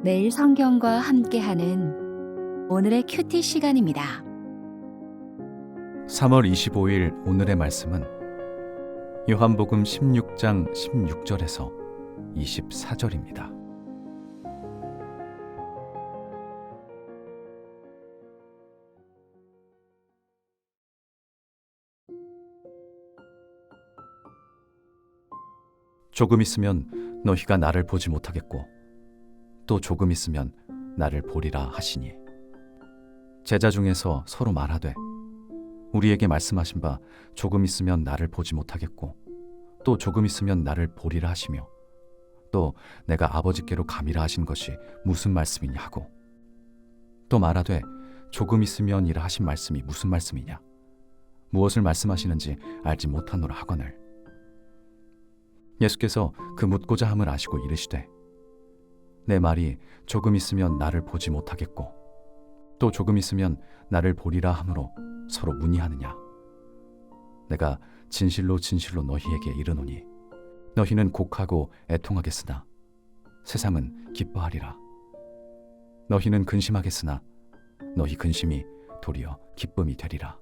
매일 성경과 함께하는 오늘의 큐티 시간입니다. 3월 25일 오늘의 말씀은 요한복음 16장 16절에서 24절입니다. 조금 있으면 너희가 나를 보지 못하겠고 또 조금 있으면 나를 보리라 하시니, 제자 중에서 서로 말하되 우리에게 말씀하신 바 조금 있으면 나를 보지 못하겠고 또 조금 있으면 나를 보리라 하시며 또 내가 아버지께로 가미라 하신 것이 무슨 말씀이냐 하고, 또 말하되 조금 있으면이라 하신 말씀이 무슨 말씀이냐, 무엇을 말씀하시는지 알지 못하노라 하거늘. 예수께서 그 묻고자 함을 아시고 이르시되, 내 말이 조금 있으면 나를 보지 못하겠고 또 조금 있으면 나를 보리라 하므로 서로 문의하느냐. 내가 진실로 진실로 너희에게 이르노니 너희는 곡하고 애통하겠으나 세상은 기뻐하리라. 너희는 근심하겠으나 너희 근심이 도리어 기쁨이 되리라.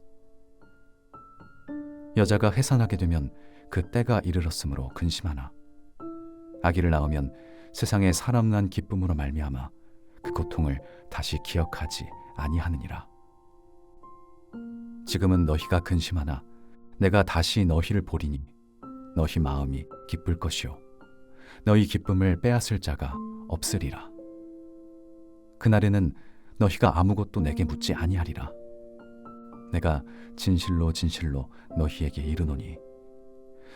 여자가 해산하게 되면 그 때가 이르렀으므로 근심하나 아기를 낳으면 세상에 사람 난 기쁨으로 말미암아 그 고통을 다시 기억하지 아니하느니라. 지금은 너희가 근심하나 내가 다시 너희를 보리니 너희 마음이 기쁠 것이요 너희 기쁨을 빼앗을 자가 없으리라. 그날에는 너희가 아무것도 내게 묻지 아니하리라. 내가 진실로 진실로 너희에게 이르노니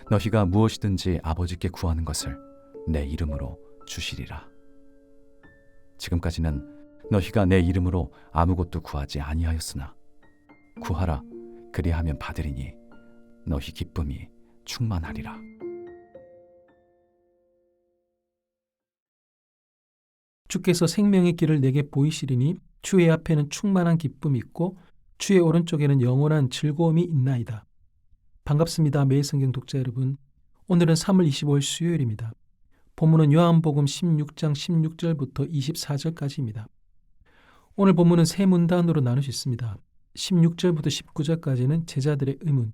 너희가 무엇이든지 아버지께 구하는 것을 내 이름으로 주시리라. 지금까지는 너희가 내 이름으로 아무것도 구하지 아니하였으나 구하라, 그리하면 받으리니 너희 기쁨이 충만하리라. 주께서 생명의 길을 내게 보이시리니 주의 앞에는 충만한 기쁨이 있고 주의 오른쪽에는 영원한 즐거움이 있나이다. 반갑습니다. 매일 성경 독자 여러분. 오늘은 3월 25일 수요일입니다. 본문은 요한복음 16장 16절부터 24절까지입니다. 오늘 본문은 세 문단으로 나눌 수 있습니다. 16절부터 19절까지는 제자들의 의문,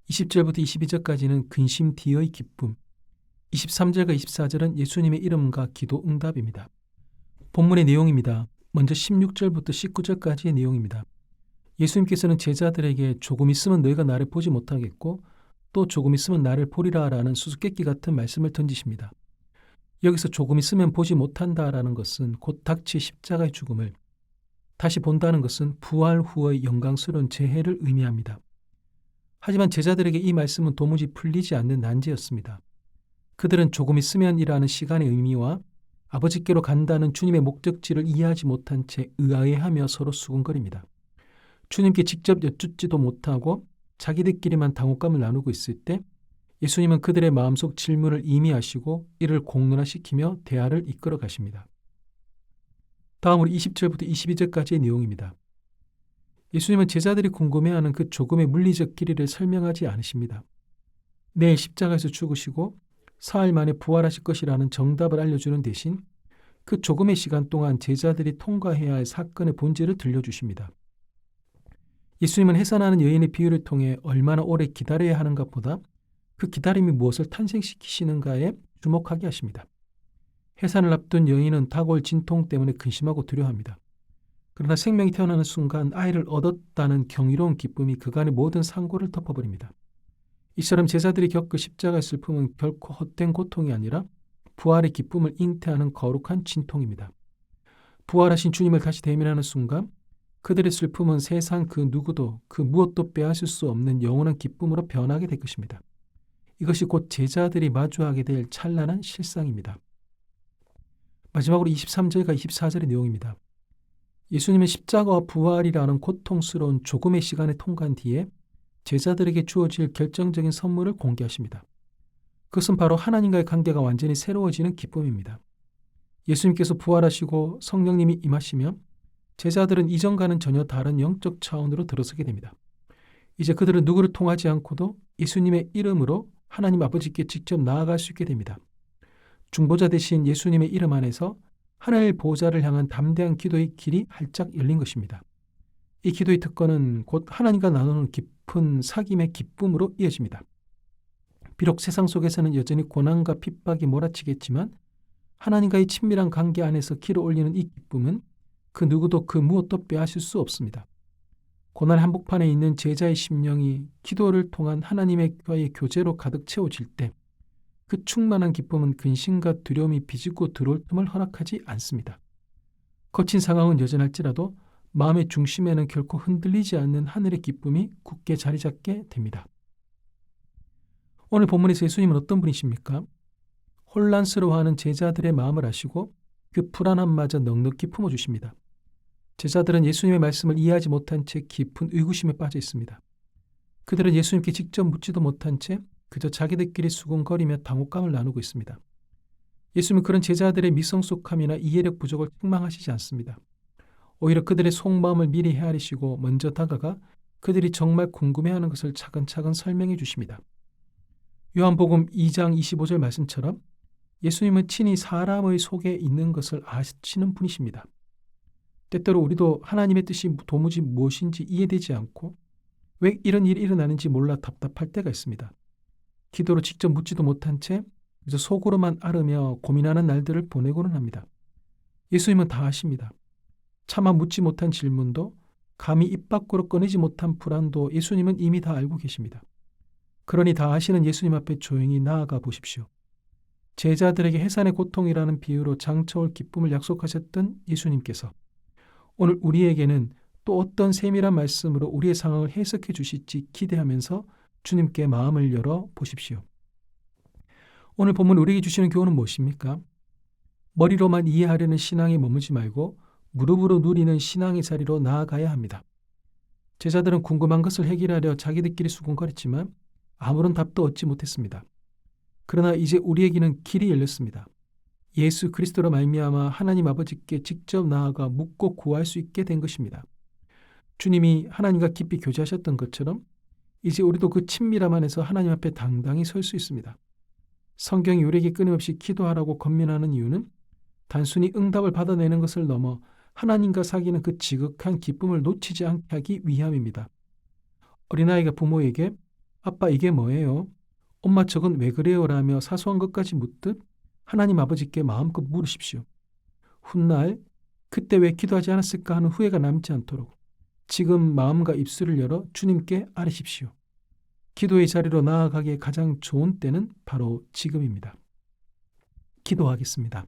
20절부터 22절까지는 근심 뒤의 기쁨, 23절과 24절은 예수님의 이름과 기도 응답입니다. 본문의 내용입니다. 먼저 16절부터 19절까지의 내용입니다. 예수님께서는 제자들에게 조금 있으면 너희가 나를 보지 못하겠고 또 조금 있으면 나를 보리라 라는 수수께끼 같은 말씀을 던지십니다. 여기서 조금 있으면 보지 못한다라는 것은 곧 닥칠 십자가의 죽음을 다시 본다는 것은 부활 후의 영광스러운 재해를 의미합니다. 하지만 제자들에게 이 말씀은 도무지 풀리지 않는 난제였습니다. 그들은 조금 있으면이라는 시간의 의미와 아버지께로 간다는 주님의 목적지를 이해하지 못한 채 의아해하며 서로 수군거립니다. 주님께 직접 여쭙지도 못하고 자기들끼리만 당혹감을 나누고 있을 때 예수님은 그들의 마음속 질문을 이미 아시고 이를 공론화시키며 대화를 이끌어 가십니다. 다음으로 20절부터 22절까지의 내용입니다. 예수님은 제자들이 궁금해하는 그 조금의 물리적 길이를 설명하지 않으십니다. 내일 십자가에서 죽으시고 사흘 만에 부활하실 것이라는 정답을 알려주는 대신 그 조금의 시간 동안 제자들이 통과해야 할 사건의 본질을 들려주십니다. 예수님은 해산하는 여인의 비유를 통해 얼마나 오래 기다려야 하는가 보다 그 기다림이 무엇을 탄생시키시는가에 주목하게 하십니다. 해산을 앞둔 여인은 다가올 진통 때문에 근심하고 두려워합니다. 그러나 생명이 태어나는 순간 아이를 얻었다는 경이로운 기쁨이 그간의 모든 상고를 덮어버립니다. 이처럼 제자들이 겪을 십자가의 슬픔은 결코 헛된 고통이 아니라 부활의 기쁨을 잉태하는 거룩한 진통입니다. 부활하신 주님을 다시 대면하는 순간 그들의 슬픔은 세상 그 누구도 그 무엇도 빼앗을 수 없는 영원한 기쁨으로 변하게 될 것입니다. 이것이 곧 제자들이 마주하게 될 찬란한 실상입니다. 마지막으로 23절과 24절의 내용입니다. 예수님은 십자가와 부활이라는 고통스러운 조금의 시간을 통과한 뒤에 제자들에게 주어질 결정적인 선물을 공개하십니다. 그것은 바로 하나님과의 관계가 완전히 새로워지는 기쁨입니다. 예수님께서 부활하시고 성령님이 임하시며 제자들은 이전과는 전혀 다른 영적 차원으로 들어서게 됩니다. 이제 그들은 누구를 통하지 않고도 예수님의 이름으로 하나님 아버지께 직접 나아갈 수 있게 됩니다. 중보자 대신 예수님의 이름 안에서 하나님 보좌를 향한 담대한 기도의 길이 활짝 열린 것입니다. 이 기도의 특권은 곧 하나님과 나누는 깊은 사귐의 기쁨으로 이어집니다. 비록 세상 속에서는 여전히 고난과 핍박이 몰아치겠지만 하나님과의 친밀한 관계 안에서 기를 올리는 이 기쁨은 그 누구도 그 무엇도 빼앗을 수 없습니다. 고난 한복판에 있는 제자의 심령이 기도를 통한 하나님과의 교제로 가득 채워질 때 그 충만한 기쁨은 근심과 두려움이 비집고 들어올 틈을 허락하지 않습니다. 거친 상황은 여전할지라도 마음의 중심에는 결코 흔들리지 않는 하늘의 기쁨이 굳게 자리 잡게 됩니다. 오늘 본문에서 예수님은 어떤 분이십니까? 혼란스러워하는 제자들의 마음을 아시고 그 불안함마저 넉넉히 품어주십니다. 제자들은 예수님의 말씀을 이해하지 못한 채 깊은 의구심에 빠져 있습니다. 그들은 예수님께 직접 묻지도 못한 채 그저 자기들끼리 수군거리며 당혹감을 나누고 있습니다. 예수님은 그런 제자들의 미성숙함이나 이해력 부족을 책망하시지 않습니다. 오히려 그들의 속마음을 미리 헤아리시고 먼저 다가가 그들이 정말 궁금해하는 것을 차근차근 설명해 주십니다. 요한복음 2장 25절 말씀처럼 예수님은 친히 사람의 속에 있는 것을 아시는 분이십니다. 때때로 우리도 하나님의 뜻이 도무지 무엇인지 이해되지 않고 왜 이런 일이 일어나는지 몰라 답답할 때가 있습니다. 기도로 직접 묻지도 못한 채 그저 속으로만 앓으며 고민하는 날들을 보내고는 합니다. 예수님은 다 아십니다. 차마 묻지 못한 질문도 감히 입 밖으로 꺼내지 못한 불안도 예수님은 이미 다 알고 계십니다. 그러니 다 아시는 예수님 앞에 조용히 나아가 보십시오. 제자들에게 해산의 고통이라는 비유로 장차올 기쁨을 약속하셨던 예수님께서 오늘 우리에게는 또 어떤 세밀한 말씀으로 우리의 상황을 해석해 주실지 기대하면서 주님께 마음을 열어 보십시오. 오늘 본문 우리에게 주시는 교훈은 무엇입니까? 머리로만 이해하려는 신앙에 머무지 말고 무릎으로 누리는 신앙의 자리로 나아가야 합니다. 제자들은 궁금한 것을 해결하려 자기들끼리 수군거렸지만 아무런 답도 얻지 못했습니다. 그러나 이제 우리에게는 길이 열렸습니다. 예수 그리스도로 말미암아 하나님 아버지께 직접 나아가 묻고 구할 수 있게 된 것입니다. 주님이 하나님과 깊이 교제하셨던 것처럼 이제 우리도 그 친밀함 안에서 하나님 앞에 당당히 설 수 있습니다. 성경이 우리에게 끊임없이 기도하라고 권면하는 이유는 단순히 응답을 받아내는 것을 넘어 하나님과 사귀는 그 지극한 기쁨을 놓치지 않게 하기 위함입니다. 어린아이가 부모에게 아빠 이게 뭐예요? 엄마 저건 왜 그래요? 라며 사소한 것까지 묻듯 하나님 아버지께 마음껏 물으십시오. 훗날 그때 왜 기도하지 않았을까 하는 후회가 남지 않도록 지금 마음과 입술을 열어 주님께 아뢰십시오. 기도의 자리로 나아가기에 가장 좋은 때는 바로 지금입니다. 기도하겠습니다.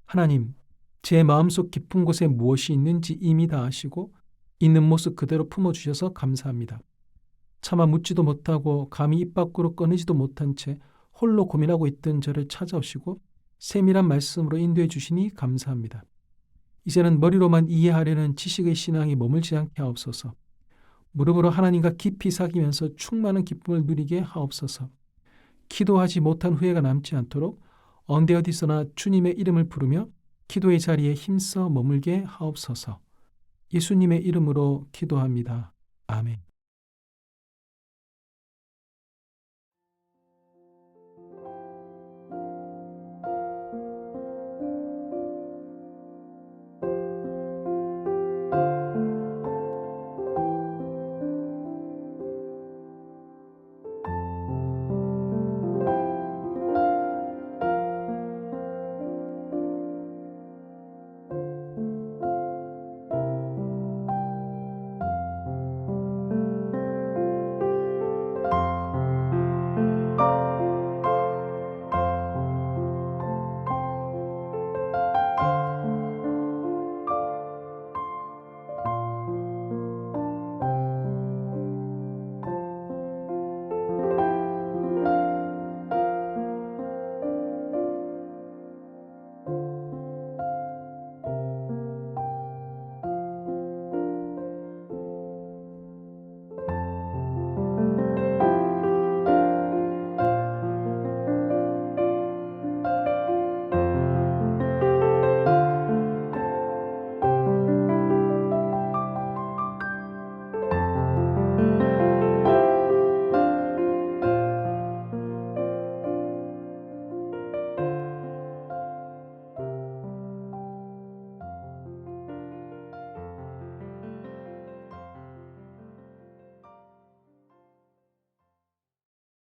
하나님, 제 마음속 깊은 곳에 무엇이 있는지 이미 다 아시고 있는 모습 그대로 품어주셔서 감사합니다. 차마 묻지도 못하고 감히 입 밖으로 꺼내지도 못한 채 홀로 고민하고 있던 저를 찾아오시고 세밀한 말씀으로 인도해 주시니 감사합니다. 이제는 머리로만 이해하려는 지식의 신앙이 머물지 않게 하옵소서. 무릎으로 하나님과 깊이 사귀면서 충만한 기쁨을 누리게 하옵소서. 기도하지 못한 후회가 남지 않도록 언제 어디서나 주님의 이름을 부르며 기도의 자리에 힘써 머물게 하옵소서. 예수님의 이름으로 기도합니다. 아멘.